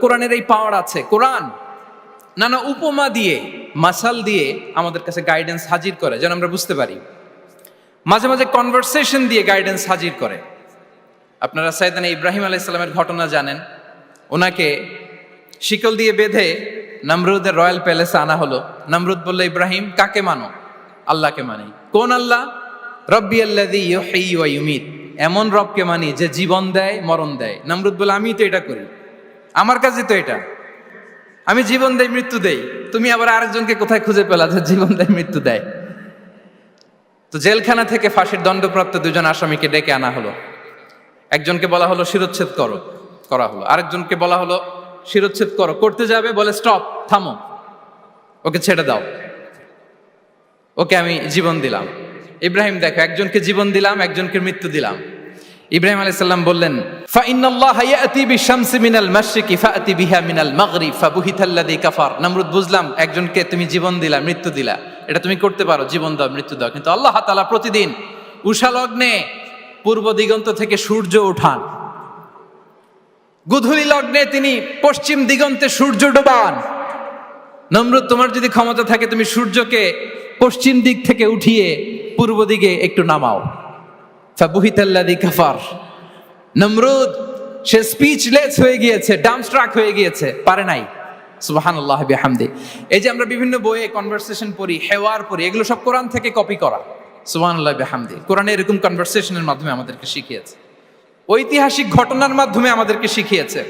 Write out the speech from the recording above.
কোরআনের এই পাওয়ার আছে। কোরআন নানা উপমা দিয়ে, মাসাল দিয়ে আমাদের কাছে গাইডেন্স হাজির করে, যেন আমরা বুঝতে পারি। মাঝে মাঝে কনভারসেশন দিয়ে গাইডেন্স হাজির করে। আপনারা সাইয়েদনা ইব্রাহিম আলাইহিস সালামের ঘটনা জানেন। ওনাকে শিকল দিয়ে বেঁধে নমরুদের রয়্যাল প্যালেসে আনা হলো। নমরুদ বলল, ইব্রাহিম কাকে মানো? আল্লাহকে মানি। কোন আল্লাহ? রব্বি আল্লাযী ইউহয়ী ওয়া ইউমীত, এমন রবকে মানি যে জীবন দেয় মরণ দেয়। নমরুদ বলে, আমি তো এটা করি, আমার কাজই তো এটা, আমি জীবন দেই মৃত্যু দেই, তুমি আবার আরেকজনকে কোথায় খুঁজে পেলা যে জীবন দেয় মৃত্যু দেয়? তো জেলখানা থেকে ফাঁসির দণ্ডপ্রাপ্ত দুজন আসামিকে ডেকে আনা হলো। একজনকে বলা হলো শিরোচ্ছেদ করো, করা হলো। আরেকজনকে বলা হলো শিরোচ্ছেদ করো, করতে যাবে, বলে স্টপ, থামো, ওকে ছেড়ে দাও, ওকে আমি জীবন দিলাম। ইব্রাহিম দেখো, একজনকে জীবন দিলাম, একজনকে মৃত্যু দিলাম। ইব্রাহিম আলাইহিস সালাম বললেন, ফাইন্নাল্লাহা ইয়াতি বিশ-শামসি মিনাল মাশরিকি ফাআতি বিহা মিনাল মাগরিব ফাবুহিতাল্লাযী কাফার। নমরুদ, বুঝলাম একজনকে তুমি জীবন দিলা, মৃত্যু দিলা, এটা তুমি করতে পারো, জীবন দাও মৃত্যু দাও, কিন্তু আল্লাহ তাআলা প্রতিদিন উষা লগ্নে পূর্ব দিগন্ত থেকে সূর্য ওঠান, গোধূলি লগ্নে তিনি পশ্চিম দিগন্তে সূর্য ডোবান। নমরুদ, তোমার যদি ক্ষমতা থাকে তুমি সূর্যকে পশ্চিম দিক থেকে উঠিয়ে পূর্ব দিকে একটু নামাও। ফাবুহিতাল্লাযী কাফার। নমরুদ সে স্পিচলেস হয়ে গিয়েছে, ডামস্ট্রাক হয়ে গিয়েছে, পারে নাই। সুবহানাল্লাহ বিহামদি। এই যে আমরা বিভিন্ন বইয়ে কনভারসেশন পড়ি, হেওয়ার পড়ি, এগুলো সব কোরআন থেকে কপি করা। সুবহানাল্লাহ বিহামদি। কোরআনে এরকম কনভারসেশনের মাধ্যমে আমাদেরকে শিখিয়েছে, ঐতিহাসিক ঘটনার মাধ্যমে আমাদেরকে শিখিয়েছে।